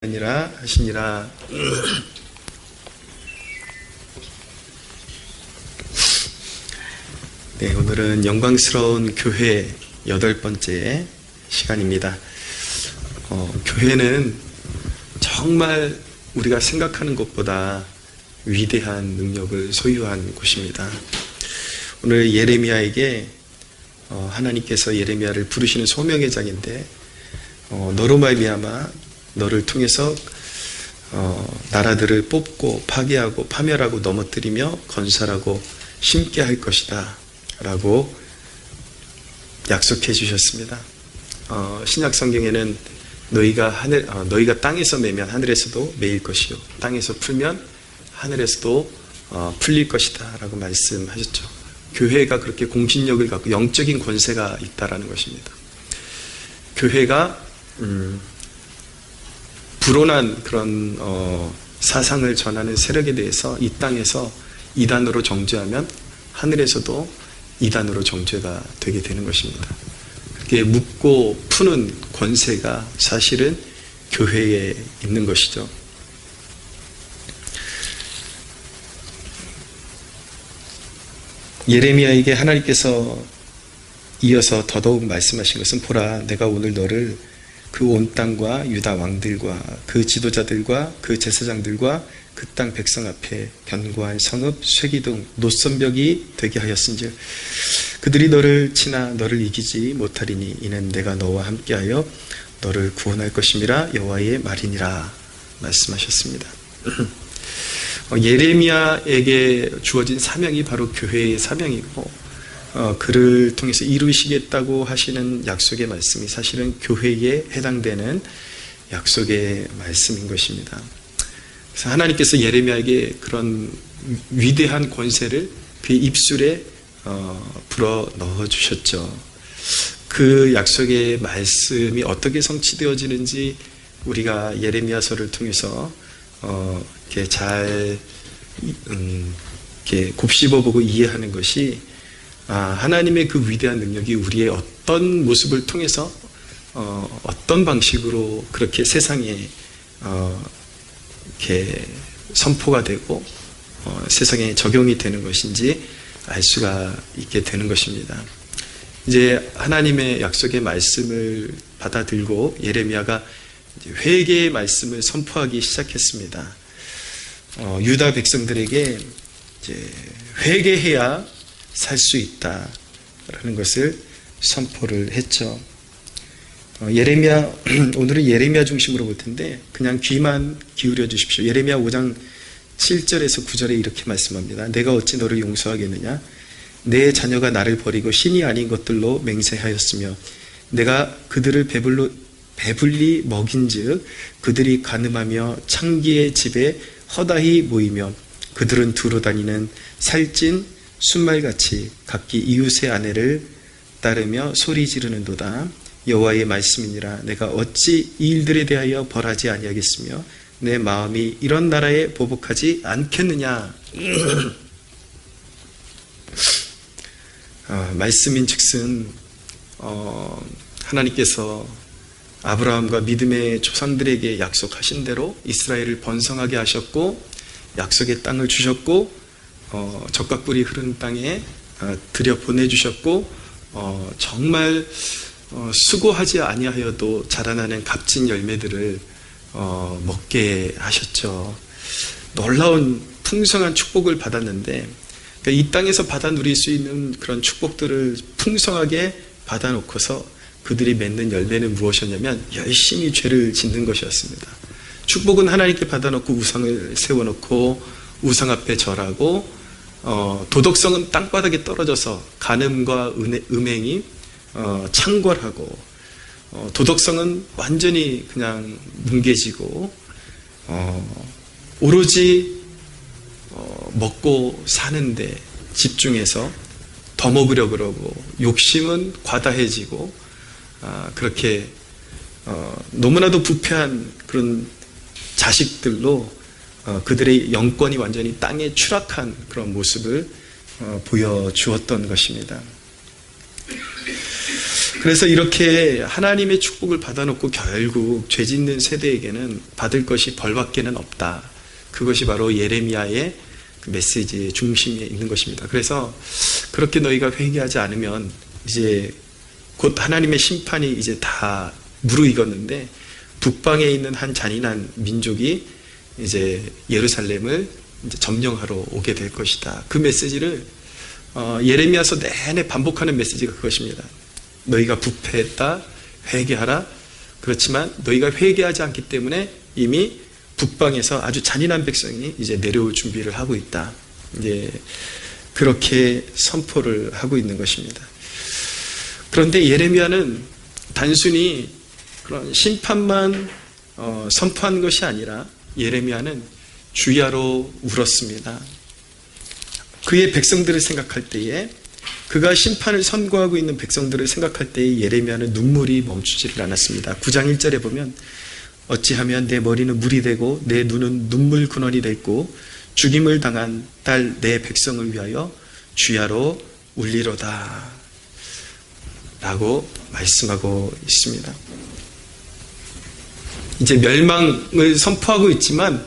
아니라 하시니라. 네, 오늘은 영광스러운 교회 8번째 시간입니다. 교회는 정말 우리가 생각하는 것보다 위대한 능력을 소유한 곳입니다. 오늘 예레미야에게 하나님께서 예레미야를 부르시는 소명의 장인데, 너로 말미암아 너를 통해서 나라들을 뽑고 파괴하고 파멸하고 넘어뜨리며 건설하고 심게 할 것이다 라고 약속해 주셨습니다. 신약 성경에는 너희가 땅에서 매면 하늘에서도 매일 것이요 땅에서 풀면 하늘에서도 풀릴 것이다 라고 말씀하셨죠. 교회가 그렇게 공신력을 갖고 영적인 권세가 있다라는 것입니다. 교회가 불온한 그런 사상을 전하는 세력에 대해서 이 땅에서 이단으로 정죄하면 하늘에서도 이단으로 정죄가 되게 되는 것입니다. 그렇게 묻고 푸는 권세가 사실은 교회에 있는 것이죠. 예레미야에게 하나님께서 이어서 더더욱 말씀하신 것은, 보라, 내가 오늘 너를 그 온 땅과 유다 왕들과 그 지도자들과 그 제사장들과 그 땅 백성 앞에 견고한 성읍, 쇠기둥, 노선벽이 되게 하였은즉 그들이 너를 치나 너를 이기지 못하리니 이는 내가 너와 함께하여 너를 구원할 것임이라 여호와의 말이니라 말씀하셨습니다. 예레미야에게 주어진 사명이 바로 교회의 사명이고, 그를 통해서 이루시겠다고 하시는 약속의 말씀이 사실은 교회에 해당되는 약속의 말씀인 것입니다. 그래서 하나님께서 예레미야에게 그런 위대한 권세를 그의 입술에 불어 넣어 주셨죠. 그 약속의 말씀이 어떻게 성취되어지는지 우리가 예레미야서를 통해서 이렇게 잘 이렇게 곱씹어보고 이해하는 것이, 하나님의 그 위대한 능력이 우리의 어떤 모습을 통해서 어떤 방식으로 그렇게 세상에 이렇게 선포가 되고 세상에 적용이 되는 것인지 알 수가 있게 되는 것입니다. 이제 하나님의 약속의 말씀을 받아들고 예레미야가 회개의 말씀을 선포하기 시작했습니다. 유다 백성들에게 이제 회개해야 살 수 있다라는 것을 선포를 했죠. 오늘은 예레미야 중심으로 볼 텐데 그냥 귀만 기울여 주십시오. 예레미야 5장 7절에서 9절에 이렇게 말씀합니다. 내가 어찌 너를 용서하겠느냐? 내 자녀가 나를 버리고 신이 아닌 것들로 맹세하였으며 내가 그들을 배불리 먹인즉 그들이 간음하며 창기의 집에 허다히 모이며 그들은 두루 다니는 살찐 순말같이 각기 이웃의 아내를 따르며 소리 지르는도다. 여호와의 말씀이니라. 내가 어찌 이 일들에 대하여 벌하지 아니하겠으며 내 마음이 이런 나라에 보복하지 않겠느냐. 말씀인즉슨 하나님께서 아브라함과 믿음의 조상들에게 약속하신 대로 이스라엘을 번성하게 하셨고 약속의 땅을 주셨고 젖과 꿀이 흐르는 땅에 들여보내주셨고 정말 수고하지 아니하여도 자라나는 값진 열매들을 먹게 하셨죠. 놀라운 풍성한 축복을 받았는데, 그러니까 이 땅에서 받아 누릴 수 있는 그런 축복들을 풍성하게 받아놓고서 그들이 맺는 열매는 무엇이었냐면 열심히 죄를 짓는 것이었습니다. 축복은 하나님께 받아놓고 우상을 세워놓고 우상 앞에 절하고, 도덕성은 땅바닥에 떨어져서 간음과 음행이 창궐하고, 도덕성은 완전히 그냥 뭉개지고, 오로지 먹고 사는데 집중해서 더 먹으려고 그러고, 욕심은 과다해지고, 그렇게 너무나도 부패한 그런 자식들로 그들의 영권이 완전히 땅에 추락한 그런 모습을 보여주었던 것입니다. 그래서 이렇게 하나님의 축복을 받아놓고 결국 죄 짓는 세대에게는 받을 것이 벌밖에는 없다. 그것이 바로 예레미야의 그 메시지의 중심에 있는 것입니다. 그래서 그렇게 너희가 회개하지 않으면 이제 곧 하나님의 심판이 이제 다 무르익었는데 북방에 있는 한 잔인한 민족이 이제 예루살렘을 이제 점령하러 오게 될 것이다. 그 메시지를 예레미야서 내내 반복하는 메시지가 그것입니다. 너희가 부패했다, 회개하라. 그렇지만 너희가 회개하지 않기 때문에 이미 북방에서 아주 잔인한 백성이 이제 내려올 준비를 하고 있다. 이제 그렇게 선포를 하고 있는 것입니다. 그런데 예레미야는 단순히 그런 심판만 선포한 것이 아니라 예레미야는 주야로 울었습니다. 그의 백성들을 생각할 때에, 그가 심판을 선고하고 있는 백성들을 생각할 때에 예레미야는 눈물이 멈추지를 않았습니다. 9장 1절에 보면 어찌하면 내 머리는 물이 되고 내 눈은 눈물 근원이 됐고 죽임을 당한 딸 내 백성을 위하여 주야로 울리로다 라고 말씀하고 있습니다. 이제 멸망을 선포하고 있지만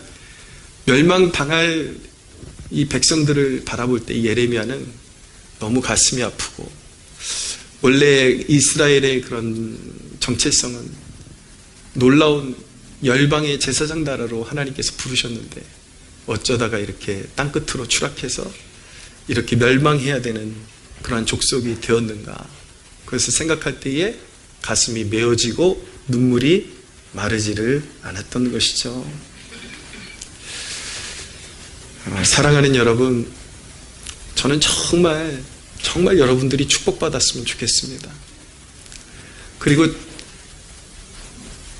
멸망당할 이 백성들을 바라볼 때 예레미야는 너무 가슴이 아프고, 원래 이스라엘의 그런 정체성은 놀라운 열방의 제사장 나라로 하나님께서 부르셨는데 어쩌다가 이렇게 땅끝으로 추락해서 이렇게 멸망해야 되는 그러한 족속이 되었는가. 그래서 생각할 때에 가슴이 메어지고 눈물이 마르지를 않았던 것이죠. 사랑하는 여러분, 저는 정말 여러분들이 축복받았으면 좋겠습니다. 그리고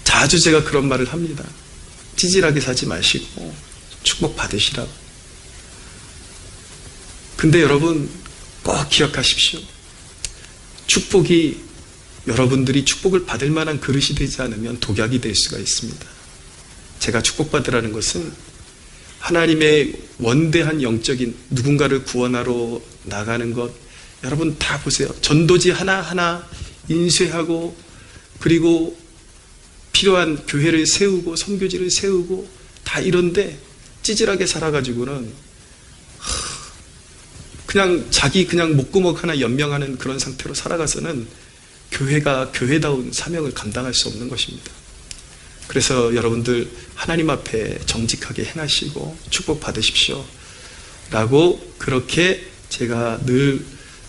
자주 제가 그런 말을 합니다. 찌질하게 사지 마시고 축복 받으시라고. 근데 여러분 꼭 기억하십시오. 축복이 여러분들이 축복을 받을 만한 그릇이 되지 않으면 독약이 될 수가 있습니다. 제가 축복받으라는 것은 하나님의 원대한 영적인 누군가를 구원하러 나가는 것, 여러분 다 보세요. 전도지 하나하나 인쇄하고, 그리고 필요한 교회를 세우고 선교지를 세우고 다 이런데 찌질하게 살아가지고는 그냥 자기 그냥 목구멍 하나 연명하는 그런 상태로 살아가서는 교회가 교회다운 사명을 감당할 수 없는 것입니다. 그래서 여러분들 하나님 앞에 정직하게 행하시고 축복 받으십시오 라고, 그렇게 제가 늘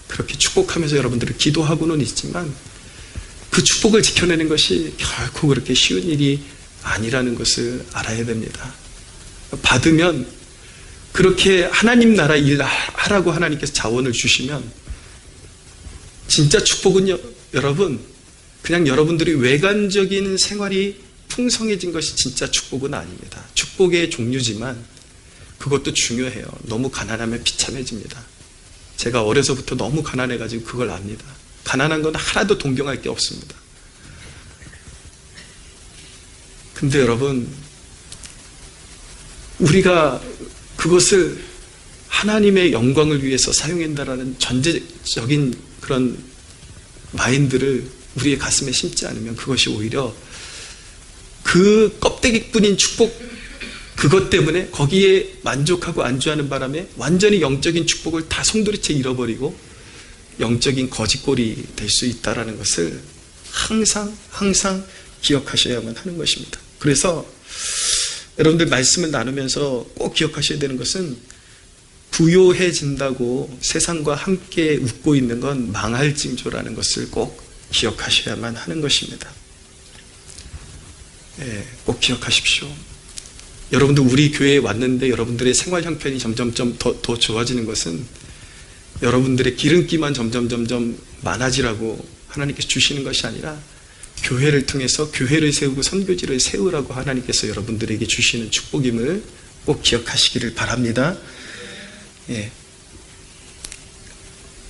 그렇게 축복하면서 여러분들을 기도하고는 있지만 그 축복을 지켜내는 것이 결코 그렇게 쉬운 일이 아니라는 것을 알아야 됩니다. 받으면 그렇게 하나님 나라 일하라고 하나님께서 자원을 주시면 진짜 축복은요, 여러분, 그냥 여러분들이 외관적인 생활이 풍성해진 것이 진짜 축복은 아닙니다. 축복의 종류지만 그것도 중요해요. 너무 가난하면 비참해집니다. 제가 어려서부터 너무 가난해가지고 그걸 압니다. 가난한 건 하나도 동경할 게 없습니다. 근데 여러분, 우리가 그것을 하나님의 영광을 위해서 사용한다라는 전제적인 그런 마인드를 우리의 가슴에 심지 않으면 그것이 오히려 그 껍데기뿐인 축복, 그것 때문에 거기에 만족하고 안주하는 바람에 완전히 영적인 축복을 다 송두리째 잃어버리고 영적인 거짓골이 될 수 있다는 것을 항상 기억하셔야만 하는 것입니다. 그래서 여러분들 말씀을 나누면서 꼭 기억하셔야 되는 것은, 부요해진다고 세상과 함께 웃고 있는 건 망할 징조라는 것을 꼭 기억하셔야만 하는 것입니다. 꼭 기억하십시오. 여러분들 우리 교회에 왔는데 여러분들의 생활 형편이 점점점 더 좋아지는 것은 여러분들의 기름기만 점점 많아지라고 하나님께서 주시는 것이 아니라 교회를 통해서 교회를 세우고 선교지를 세우라고 하나님께서 여러분들에게 주시는 축복임을 꼭 기억하시기를 바랍니다.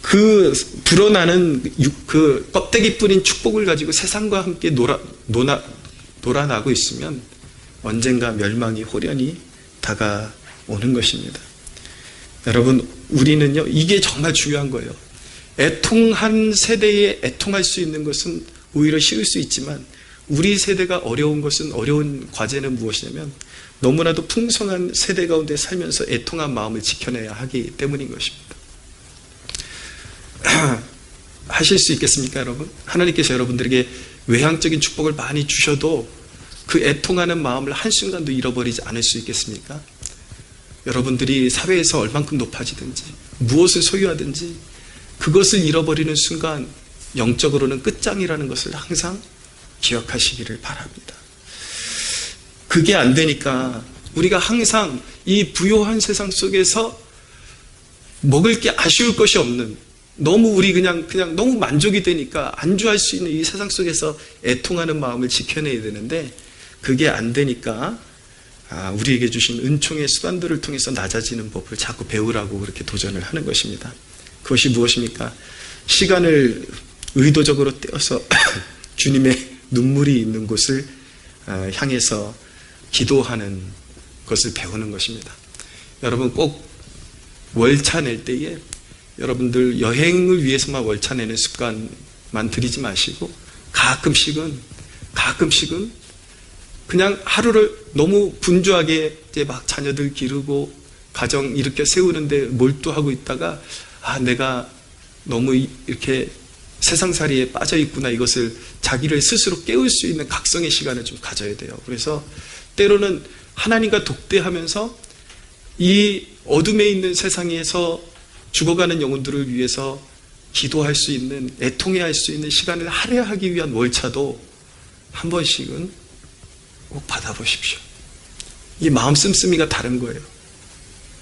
그 불어나는 그 껍데기 뿌린 축복을 가지고 세상과 함께 놀아나고 있으면 언젠가 멸망이 호련히 다가오는 것입니다. 여러분, 우리는요, 이게 정말 중요한 거예요. 애통한 세대에 애통할 수 있는 것은 오히려 쉬울 수 있지만 우리 세대가 어려운 것은 어려운 과제는 무엇이냐면 너무나도 풍성한 세대 가운데 살면서 애통한 마음을 지켜내야 하기 때문인 것입니다. 하실 수 있겠습니까, 여러분? 하나님께서 여러분들에게 외향적인 축복을 많이 주셔도 그 애통하는 마음을 한순간도 잃어버리지 않을 수 있겠습니까? 여러분들이 사회에서 얼만큼 높아지든지 무엇을 소유하든지 그것을 잃어버리는 순간 영적으로는 끝장이라는 것을 항상 기억하시기를 바랍니다. 그게 안 되니까 우리가 항상 이 부요한 세상 속에서 먹을 게 아쉬울 것이 없는, 너무 우리 그냥 너무 만족이 되니까 안주할 수 있는 이 세상 속에서 애통하는 마음을 지켜내야 되는데 그게 안 되니까 우리에게 주신 은총의 수단들을 통해서 낮아지는 법을 자꾸 배우라고 그렇게 도전을 하는 것입니다. 그것이 무엇입니까? 시간을 의도적으로 떼어서 주님의 눈물이 있는 곳을 향해서 기도하는 것을 배우는 것입니다. 여러분 꼭 월차 낼 때에 여러분들 여행을 위해서만 월차 내는 습관만 들이지 마시고 가끔씩은 그냥 하루를 너무 분주하게 이제 막 자녀들 기르고 가정 일으켜 세우는데 몰두하고 있다가 내가 너무 이렇게 세상살이에 빠져 있구나, 이것을 자기를 스스로 깨울 수 있는 각성의 시간을 좀 가져야 돼요. 그래서 때로는 하나님과 독대하면서 이 어둠에 있는 세상에서 죽어가는 영혼들을 위해서 기도할 수 있는, 애통해할 수 있는 시간을 할애하기 위한 월차도 한 번씩은 꼭 받아보십시오. 이 마음 씀씀이가 다른 거예요.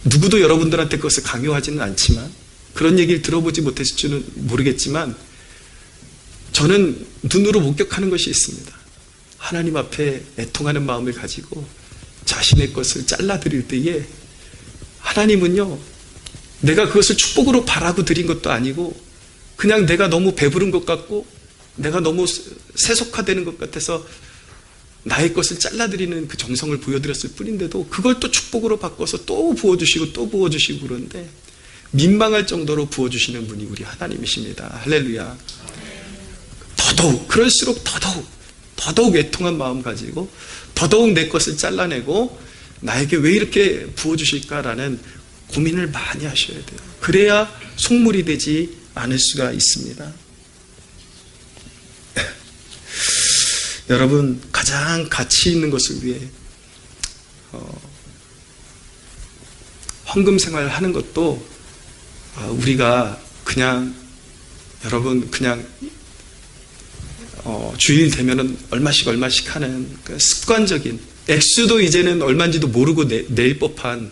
누구도 여러분들한테 그것을 강요하지는 않지만, 그런 얘기를 들어보지 못했을지는 모르겠지만 저는 눈으로 목격하는 것이 있습니다. 하나님 앞에 애통하는 마음을 가지고 자신의 것을 잘라드릴 때에 하나님은요, 내가 그것을 축복으로 바라고 드린 것도 아니고 그냥 내가 너무 배부른 것 같고 내가 너무 세속화되는 것 같아서 나의 것을 잘라드리는 그 정성을 보여드렸을 뿐인데도 그걸 또 축복으로 바꿔서 또 부어주시고 또 부어주시고 그러는데 민망할 정도로 부어주시는 분이 우리 하나님이십니다. 할렐루야. 더더욱 그럴수록 더더욱 애통한 마음 가지고 더더욱 내 것을 잘라내고 나에게 왜 이렇게 부어주실까라는 고민을 많이 하셔야 돼요. 그래야 속물이 되지 않을 수가 있습니다. 여러분, 가장 가치 있는 것을 위해 헌금 생활을 하는 것도 우리가 그냥 여러분 그냥 주일 되면은 얼마씩 하는 그 습관적인, 액수도 이제는 얼마인지도 모르고 낼 법한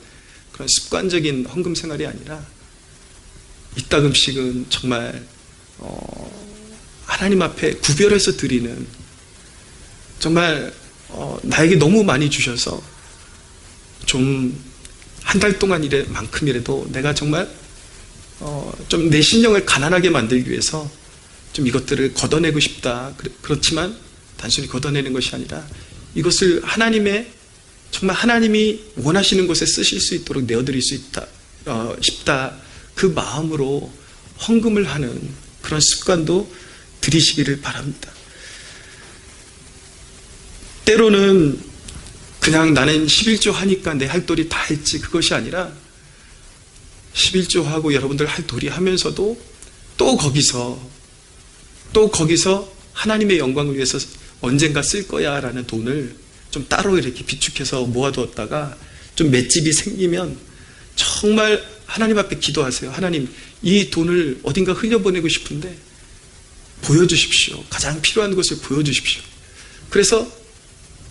그런 습관적인 헌금 생활이 아니라 이따금씩은 정말 하나님 앞에 구별해서 드리는, 정말 나에게 너무 많이 주셔서 좀 한 달 동안 만큼이라도 내가 정말 좀 내 심령을 가난하게 만들기 위해서 좀 이것들을 걷어내고 싶다. 그렇지만 단순히 걷어내는 것이 아니라 이것을 정말 하나님이 원하시는 곳에 쓰실 수 있도록 내어드릴 수 싶다. 그 마음으로 헌금을 하는 그런 습관도 들이시기를 바랍니다. 때로는 그냥 나는 11조 하니까 내 할 도리 다 했지, 그것이 아니라 11조 하고 여러분들 할 도리 하면서도 또 거기서 하나님의 영광을 위해서 언젠가 쓸 거야 라는 돈을 좀 따로 이렇게 비축해서 모아두었다가 좀 맷집이 생기면 정말 하나님 앞에 기도하세요. 하나님, 이 돈을 어딘가 흘려보내고 싶은데 보여주십시오. 가장 필요한 것을 보여주십시오. 그래서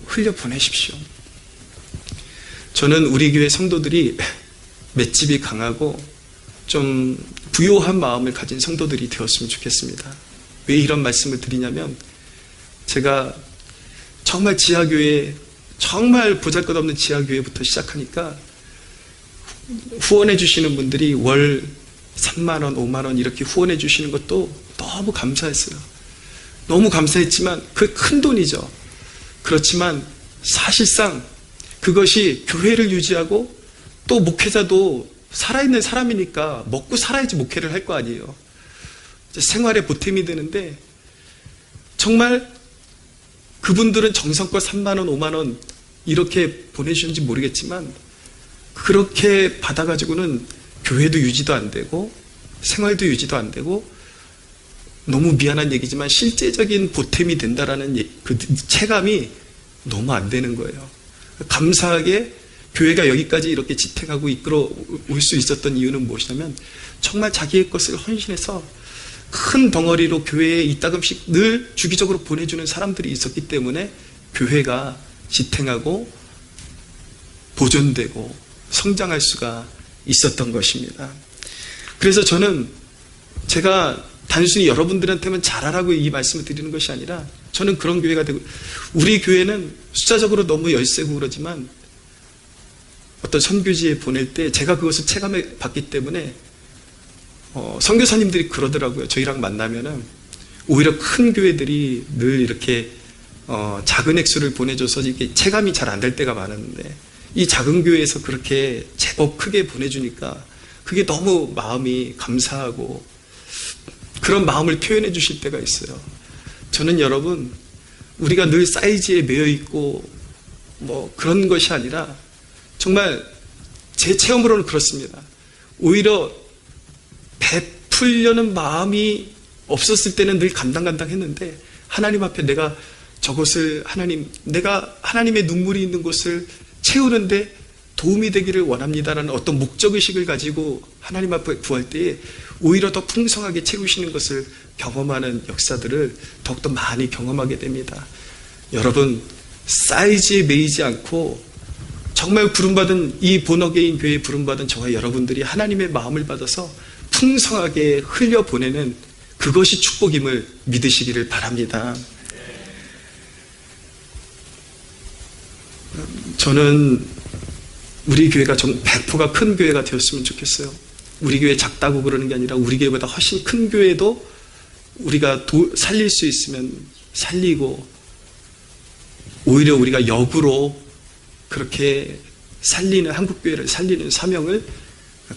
흘려보내십시오. 저는 우리 교회 성도들이 맷집이 강하고 좀 부요한 마음을 가진 성도들이 되었으면 좋겠습니다. 왜 이런 말씀을 드리냐면, 제가 정말 지하교회, 정말 보잘것없는 지하교회부터 시작하니까 후원해 주시는 분들이 월 3만 원, 5만 원 이렇게 후원해 주시는 것도 너무 감사했어요. 너무 감사했지만 그 큰 돈이죠. 그렇지만 사실상 그것이 교회를 유지하고 또 목회자도 살아있는 사람이니까 먹고 살아야지 목회를 할 거 아니에요. 생활에 보탬이 되는데 정말 그분들은 정성껏 3만 원, 5만 원 이렇게 보내주는지 모르겠지만 그렇게 받아가지고는 교회도 유지도 안 되고 생활도 유지도 안 되고 너무 미안한 얘기지만 실제적인 보탬이 된다라는 그 체감이 너무 안 되는 거예요. 감사하게 교회가 여기까지 이렇게 지탱하고 이끌어 올 수 있었던 이유는 무엇이냐면 정말 자기의 것을 헌신해서 큰 덩어리로 교회에 이따금씩 늘 주기적으로 보내주는 사람들이 있었기 때문에 교회가 지탱하고 보존되고 성장할 수가 있었던 것입니다. 그래서 저는 제가 단순히 여러분들한테만 잘하라고 이 말씀을 드리는 것이 아니라 저는 그런 교회가 되고, 우리 교회는 숫자적으로 너무 열세고 그러지만 어떤 선교지에 보낼 때 제가 그것을 체감해 봤기 때문에 선교사님들이 그러더라고요. 저희랑 만나면은 오히려 큰 교회들이 늘 이렇게 작은 액수를 보내줘서 이게 체감이 잘 안 될 때가 많았는데 이 작은 교회에서 그렇게 제법 크게 보내주니까 그게 너무 마음이 감사하고 그런 마음을 표현해 주실 때가 있어요. 저는 여러분, 우리가 늘 사이즈에 매여 있고 뭐 그런 것이 아니라 정말 제 체험으로는 그렇습니다. 오히려 베풀려는 마음이 없었을 때는 늘 간당간당했는데 하나님 앞에 내가 저것을 내가 하나님의 눈물이 있는 곳을 채우는데 도움이 되기를 원합니다라는 어떤 목적의식을 가지고 하나님 앞에 구할 때에 오히려 더 풍성하게 채우시는 것을 경험하는 역사들을 더욱더 많이 경험하게 됩니다. 여러분, 사이즈에 매이지 않고 정말 부름받은 이 본어게인 교회에 부름받은 저와 여러분들이 하나님의 마음을 받아서 풍성하게 흘려보내는 그것이 축복임을 믿으시기를 바랍니다. 저는 우리 교회가 100%가 큰 교회가 되었으면 좋겠어요. 우리 교회 작다고 그러는 게 아니라 우리 교회보다 훨씬 큰 교회도 우리가 살릴 수 있으면 살리고 오히려 우리가 역으로 그렇게 살리는, 한국교회를 살리는 사명을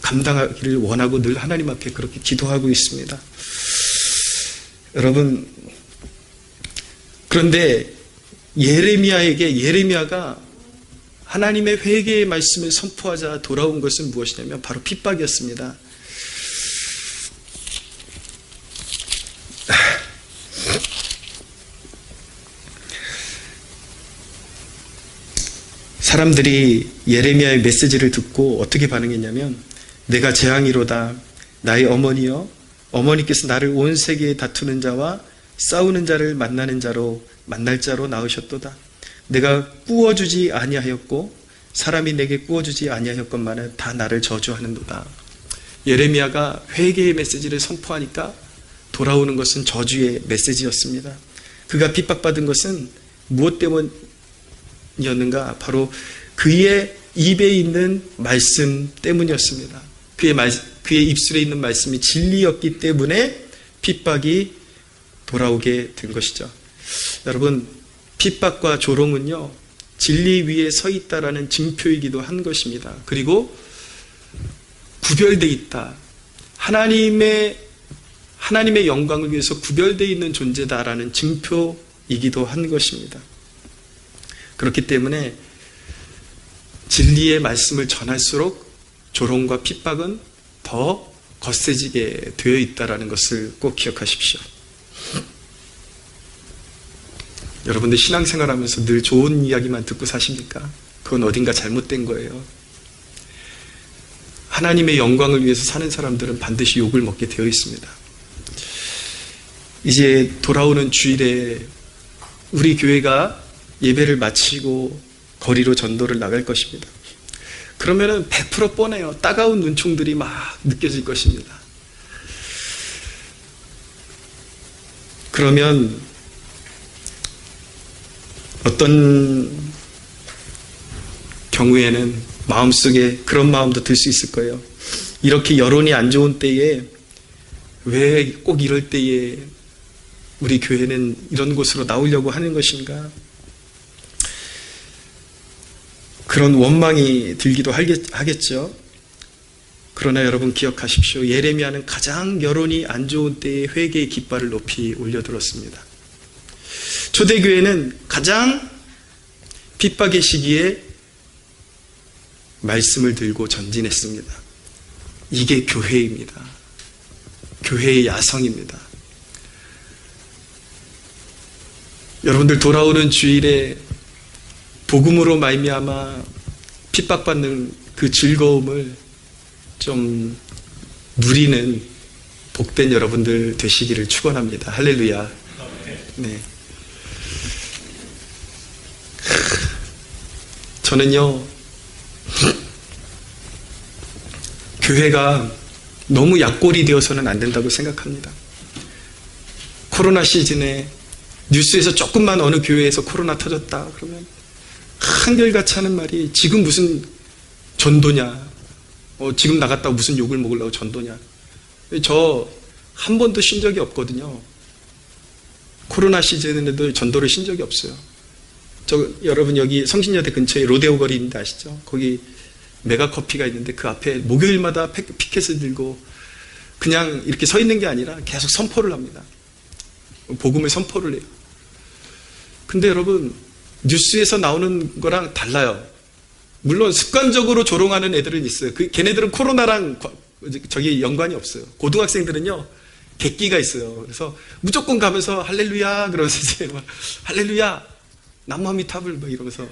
감당하기를 원하고 늘 하나님 앞에 그렇게 기도하고 있습니다. 여러분, 그런데 예레미야가 하나님의 회개의 말씀을 선포하자 돌아온 것은 무엇이냐면 바로 핍박이었습니다. 사람들이 예레미야의 메시지를 듣고 어떻게 반응했냐면, 내가 재앙이로다. 나의 어머니여, 어머니께서 나를 온 세계에 다투는 자와 싸우는 자를 만날 자로 낳으셨도다. 내가 꾸어주지 아니하였고 사람이 내게 꾸어주지 아니하였건만은 다 나를 저주하는도다. 예레미야가 회개의 메시지를 선포하니까 돌아오는 것은 저주의 메시지였습니다. 그가 핍박받은 것은 무엇 때문이었는가? 바로 그의 입에 있는 말씀 때문이었습니다. 그의 입술에 있는 말씀이 진리였기 때문에 핍박이 돌아오게 된 것이죠. 여러분, 핍박과 조롱은요, 진리 위에 서 있다라는 징표이기도 한 것입니다. 그리고 구별되어 있다. 하나님의 영광을 위해서 구별되어 있는 존재다라는 징표이기도 한 것입니다. 그렇기 때문에 진리의 말씀을 전할수록 조롱과 핍박은 더 거세지게 되어 있다는 것을 꼭 기억하십시오. 여러분들 신앙생활하면서 늘 좋은 이야기만 듣고 사십니까? 그건 어딘가 잘못된 거예요. 하나님의 영광을 위해서 사는 사람들은 반드시 욕을 먹게 되어 있습니다. 이제 돌아오는 주일에 우리 교회가 예배를 마치고 거리로 전도를 나갈 것입니다. 그러면은 100% 뻔해요. 따가운 눈총들이 막 느껴질 것입니다. 그러면 어떤 경우에는 마음속에 그런 마음도 들 수 있을 거예요. 이렇게 여론이 안 좋은 때에 왜 꼭 이럴 때에 우리 교회는 이런 곳으로 나오려고 하는 것인가? 그런 원망이 들기도 하겠죠. 그러나 여러분 기억하십시오. 예레미야는 가장 여론이 안 좋은 때에 회개의 깃발을 높이 올려들었습니다. 초대교회는 가장 핍박의 시기에 말씀을 들고 전진했습니다. 이게 교회입니다. 교회의 야성입니다. 여러분들 돌아오는 주일에 복음으로 말미암아 핍박받는 그 즐거움을 좀 누리는 복된 여러분들 되시기를 축원합니다. 할렐루야. 네. 저는요, 교회가 너무 약골이 되어서는 안 된다고 생각합니다. 코로나 시즌에 뉴스에서 조금만 어느 교회에서 코로나 터졌다 그러면 한결같이 하는 말이 지금 무슨 전도냐, 지금 나갔다고 무슨 욕을 먹으려고 전도냐. 저 한 번도 쉰 적이 없거든요. 코로나 시즌에도 전도를 쉰 적이 없어요. 여러분 여기 성신여대 근처에 로데오 거리 있는데 아시죠? 거기 메가커피가 있는데 그 앞에 목요일마다 피켓을 들고 그냥 이렇게 서 있는 게 아니라 계속 선포를 합니다. 복음을 선포를 해요. 근데 여러분 뉴스에서 나오는 거랑 달라요. 물론 습관적으로 조롱하는 애들은 있어요. 걔네들은 코로나랑 저기 연관이 없어요. 고등학생들은요 객기가 있어요. 그래서 무조건 가면서 할렐루야 그러면서 이제 막 할렐루야 남마미탑을 막 이러면서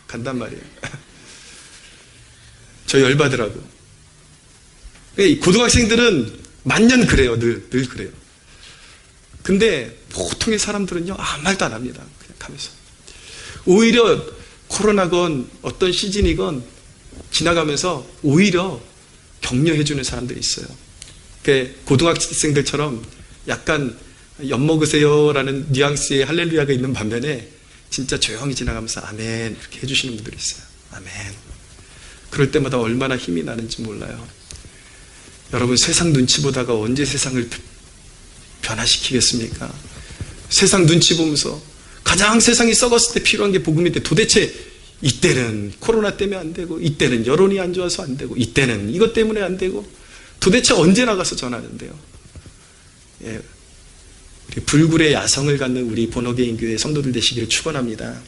간단 말이에요. 저 열받으라고. 고등학생들은 만년 그래요. 늘 그래요. 근데 보통의 사람들은요 아무 말도 안 합니다. 그냥 가면서. 오히려 코로나건 어떤 시즌이건 지나가면서 오히려 격려해주는 사람들이 있어요. 고등학생들처럼 약간 엿먹으세요라는 뉘앙스의 할렐루야가 있는 반면에 진짜 조용히 지나가면서 아멘 이렇게 해주시는 분들이 있어요. 아멘. 그럴 때마다 얼마나 힘이 나는지 몰라요. 여러분 세상 눈치 보다가 언제 세상을 변화시키겠습니까? 세상 눈치 보면서 가장 세상이 썩었을 때 필요한 게 복음인데 도대체 이때는 코로나 때문에 안 되고 이때는 여론이 안 좋아서 안 되고 이때는 이것 때문에 안 되고 도대체 언제 나가서 전하는데요? 예, 우리 불굴의 야성을 갖는 우리 본어게인 교회 성도들 되시기를 축원합니다.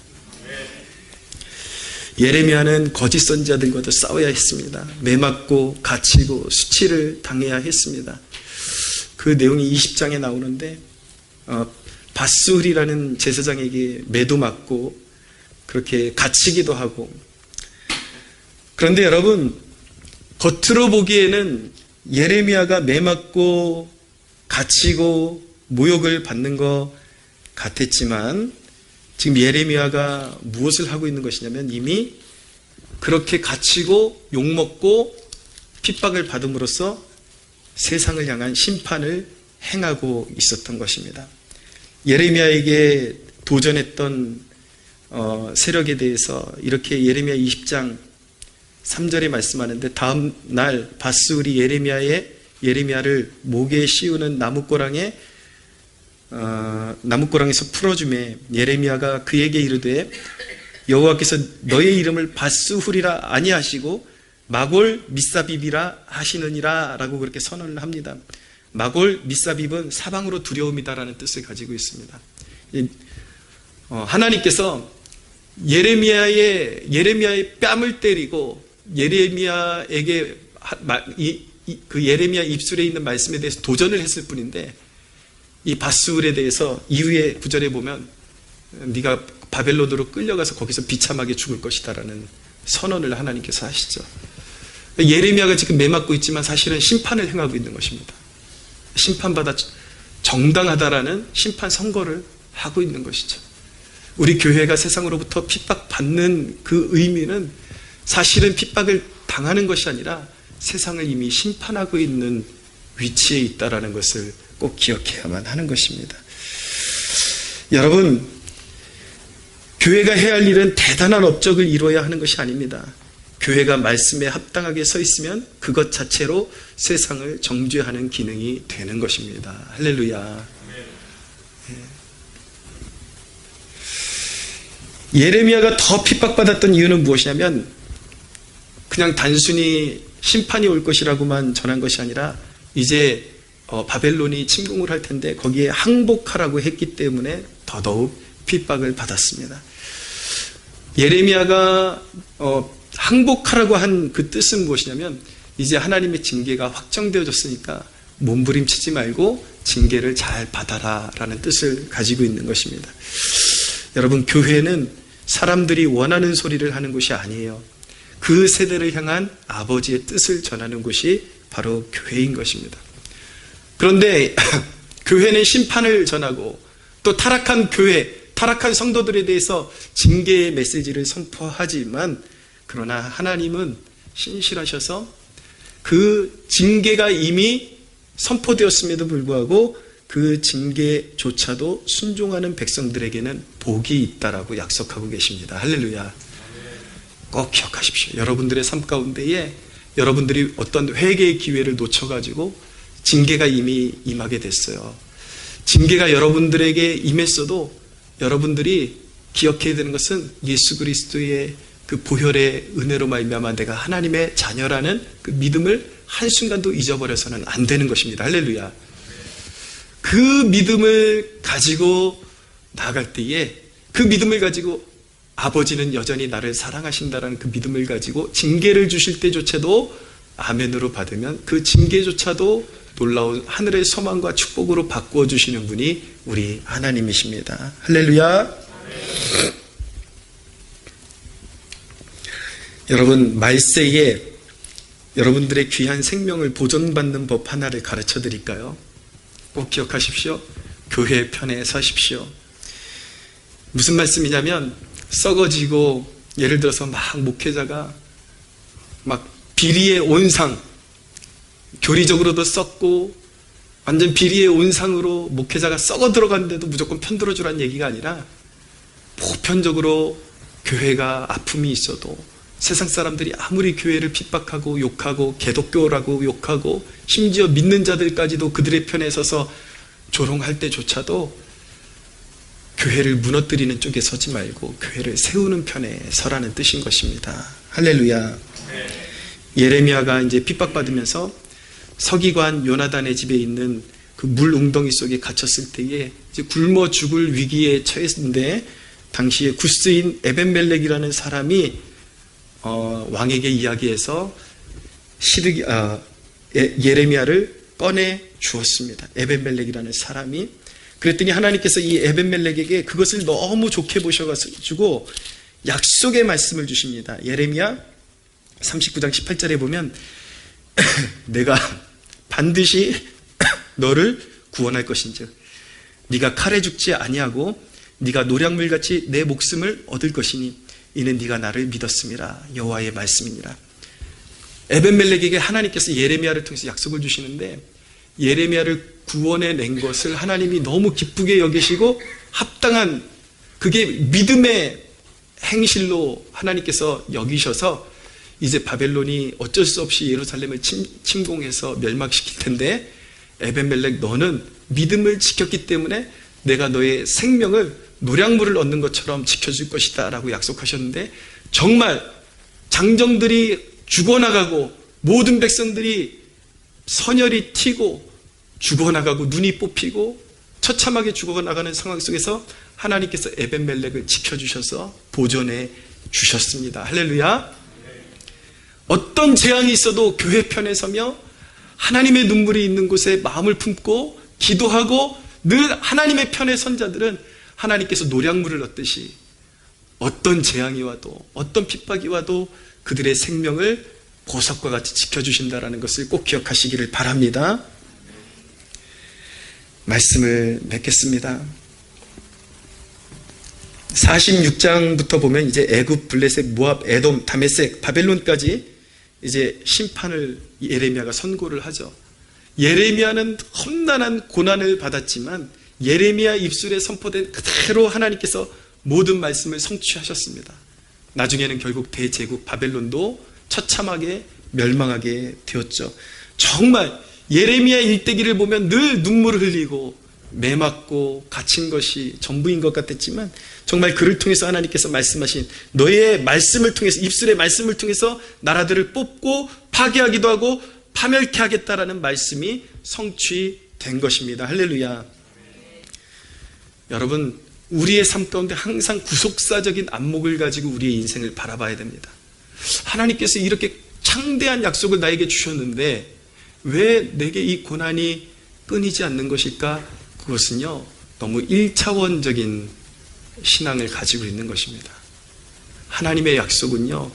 예레미야는 거짓 선지자들과도 싸워야 했습니다. 매맞고 갇히고 수치를 당해야 했습니다. 그 내용이 20장에 나오는데 바스훌이라는 제사장에게 매도 맞고 그렇게 갇히기도 하고. 그런데 여러분 겉으로 보기에는 예레미야가 매맞고 갇히고 모욕을 받는 것 같았지만 지금 예레미야가 무엇을 하고 있는 것이냐면 이미 그렇게 갇히고 욕먹고 핍박을 받음으로써 세상을 향한 심판을 행하고 있었던 것입니다. 예레미야에게 도전했던 세력에 대해서 이렇게 예레미야 20장 3절에 말씀하는데 다음 날 바스훌이 예레미야를 목에 씌우는 나뭇고랑에서 풀어주매 예레미야가 그에게 이르되 여호와께서 너의 이름을 바스훌이라 아니하시고 마골 미사빕이라 하시느니라 라고 그렇게 선언을 합니다. 마골 미사빕은 사방으로 두려움이다라는 뜻을 가지고 있습니다. 하나님께서 예레미야의 뺨을 때리고 예레미야에게 그 예레미야 입술에 있는 말씀에 대해서 도전을 했을 뿐인데 이 바스훌에 대해서 이후의 구절에 보면 네가 바벨론으로 끌려가서 거기서 비참하게 죽을 것이다라는 선언을 하나님께서 하시죠. 예레미야가 지금 매맞고 있지만 사실은 심판을 행하고 있는 것입니다. 심판받아 정당하다라는 심판 선고를 하고 있는 것이죠. 우리 교회가 세상으로부터 핍박받는 그 의미는 사실은 핍박을 당하는 것이 아니라 세상을 이미 심판하고 있는 위치에 있다라는 것을 꼭 기억해야만 하는 것입니다. 여러분, 교회가 해야 할 일은 대단한 업적을 이루어야 하는 것이 아닙니다. 교회가 말씀에 합당하게 서 있으면 그것 자체로 세상을 정죄하는 기능이 되는 것입니다. 할렐루야. 예레미야가 더 핍박받았던 이유는 무엇이냐면 그냥 단순히 심판이 올 것이라고만 전한 것이 아니라 이제 바벨론이 침공을 할 텐데 거기에 항복하라고 했기 때문에 더더욱 핍박을 받았습니다. 예레미야가 항복하라고 한 그 뜻은 무엇이냐면 이제 하나님의 징계가 확정되어졌으니까 몸부림치지 말고 징계를 잘 받아라 라는 뜻을 가지고 있는 것입니다. 여러분, 교회는 사람들이 원하는 소리를 하는 곳이 아니에요. 그 세대를 향한 아버지의 뜻을 전하는 곳이 바로 교회인 것입니다. 그런데 교회는 심판을 전하고 또 타락한 교회, 타락한 성도들에 대해서 징계의 메시지를 선포하지만 그러나 하나님은 신실하셔서 그 징계가 이미 선포되었음에도 불구하고 그 징계조차도 순종하는 백성들에게는 복이 있다라고 약속하고 계십니다. 할렐루야. 꼭 기억하십시오. 여러분들의 삶 가운데에 여러분들이 어떤 회개의 기회를 놓쳐가지고 징계가 이미 임하게 됐어요. 징계가 여러분들에게 임했어도 여러분들이 기억해야 되는 것은 예수 그리스도의 그 보혈의 은혜로 말미암아 내가 하나님의 자녀라는 그 믿음을 한순간도 잊어버려서는 안 되는 것입니다. 할렐루야. 그 믿음을 가지고 나아갈 때에 그 믿음을 가지고 아버지는 여전히 나를 사랑하신다라는 그 믿음을 가지고 징계를 주실 때조차도 아멘으로 받으면 그 징계조차도 놀라운 하늘의 소망과 축복으로 바꾸어 주시는 분이 우리 하나님이십니다. 할렐루야. 여러분, 말세에 여러분들의 귀한 생명을 보존받는 법 하나를 가르쳐 드릴까요? 꼭 기억하십시오. 교회 편에 서십시오. 무슨 말씀이냐면 썩어지고 예를 들어서 막 목회자가 막 비리의 온상, 교리적으로도 썩고 완전 비리의 온상으로 목회자가 썩어 들어갔는데도 무조건 편들어주라는 얘기가 아니라 보편적으로 교회가 아픔이 있어도 세상 사람들이 아무리 교회를 핍박하고 욕하고 개독교라고 욕하고 심지어 믿는 자들까지도 그들의 편에 서서 조롱할 때조차도 교회를 무너뜨리는 쪽에 서지 말고 교회를 세우는 편에 서라는 뜻인 것입니다. 할렐루야. 예레미야가 이제 핍박받으면서 서기관 요나단의 집에 있는 그 물 웅덩이 속에 갇혔을 때에 이제 굶어 죽을 위기에 처했는데 당시에 구스인 에벤멜렉이라는 사람이 왕에게 이야기해서 예레미야를 꺼내 주었습니다. 에벤멜렉이라는 사람이. 그랬더니 하나님께서 이 에벤멜렉에게 그것을 너무 좋게 보셔가지고 약속의 말씀을 주십니다. 예레미야 39장 18절에 보면 내가 반드시 너를 구원할 것인즉 네가 칼에 죽지 아니하고 네가 노략물같이 내 목숨을 얻을 것이니 이는 네가 나를 믿었음이라. 여호와의 말씀이니라. 에벤멜렉에게 하나님께서 예레미야를 통해서 약속을 주시는데 예레미야를 구원해 낸 것을 하나님이 너무 기쁘게 여기시고 합당한 그게 믿음의 행실로 하나님께서 여기셔서 이제 바벨론이 어쩔 수 없이 예루살렘을 침공해서 멸망시킬 텐데 에벤멜렉 너는 믿음을 지켰기 때문에 내가 너의 생명을 노략물을 얻는 것처럼 지켜줄 것이다 라고 약속하셨는데 정말 장정들이 죽어나가고 모든 백성들이 선혈이 튀고 죽어나가고 눈이 뽑히고 처참하게 죽어나가는 상황 속에서 하나님께서 에벤멜렉을 지켜주셔서 보존해 주셨습니다. 할렐루야. 어떤 재앙이 있어도 교회 편에 서며 하나님의 눈물이 있는 곳에 마음을 품고 기도하고 늘 하나님의 편에 선 자들은 하나님께서 노략물을 얻듯이 어떤 재앙이 와도 어떤 핍박이 와도 그들의 생명을 보석과 같이 지켜주신다는 것을 꼭 기억하시기를 바랍니다. 말씀을 맺겠습니다. 46장부터 보면 이제 애굽, 블레셋, 모압, 에돔, 다메섹, 바벨론까지 이제 심판을 예레미야가 선고를 하죠. 예레미야는 험난한 고난을 받았지만 예레미야 입술에 선포된 그대로 하나님께서 모든 말씀을 성취하셨습니다. 나중에는 결국 대제국 바벨론도 처참하게 멸망하게 되었죠. 정말 예레미야 일대기를 보면 늘 눈물을 흘리고 매맞고 갇힌 것이 전부인 것 같았지만 정말 그를 통해서 하나님께서 말씀하신 너의 말씀을 통해서, 입술의 말씀을 통해서 나라들을 뽑고 파괴하기도 하고 파멸케 하겠다라는 말씀이 성취된 것입니다. 할렐루야. 여러분, 우리의 삶 가운데 항상 구속사적인 안목을 가지고 우리의 인생을 바라봐야 됩니다. 하나님께서 이렇게 창대한 약속을 나에게 주셨는데 왜 내게 이 고난이 끊이지 않는 것일까? 그것은요, 너무 1차원적인 신앙을 가지고 있는 것입니다. 하나님의 약속은요,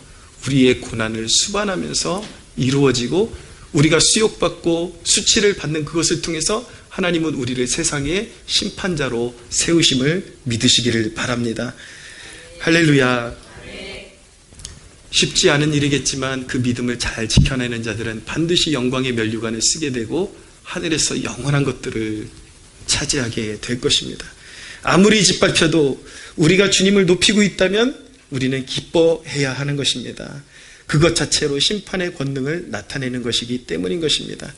우리의 고난을 수반하면서 이루어지고 우리가 수욕받고 수치를 받는 그것을 통해서 하나님은 우리를 세상의 심판자로 세우심을 믿으시기를 바랍니다. 할렐루야. 쉽지 않은 일이겠지만 그 믿음을 잘 지켜내는 자들은 반드시 영광의 면류관을 쓰게 되고 하늘에서 영원한 것들을 차지하게 될 것입니다. 아무리 짓밟혀도 우리가 주님을 높이고 있다면 우리는 기뻐해야 하는 것입니다. 그것 자체로 심판의 권능을 나타내는 것이기 때문인 것입니다.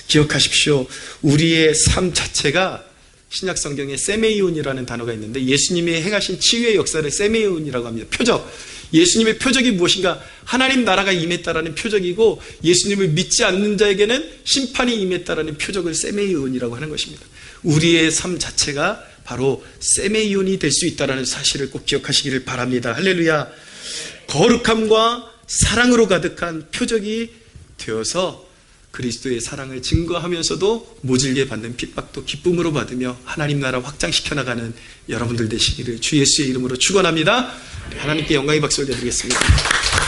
기억하십시오. 우리의 삶 자체가 신약 성경에 세메이온이라는 단어가 있는데 예수님이 행하신 치유의 역사를 세메이온이라고 합니다. 표적. 예수님의 표적이 무엇인가? 하나님 나라가 임했다라는 표적이고 예수님을 믿지 않는 자에게는 심판이 임했다라는 표적을 세메이온이라고 하는 것입니다. 우리의 삶 자체가 바로 세메이온이 될 수 있다는 사실을 꼭 기억하시기를 바랍니다. 할렐루야. 거룩함과 사랑으로 가득한 표적이 되어서 그리스도의 사랑을 증거하면서도 모질게 받는 핍박도 기쁨으로 받으며 하나님 나라 확장시켜 나가는 여러분들 되시기를 주 예수의 이름으로 축원합니다. 하나님께 영광의 박수를 드리겠습니다.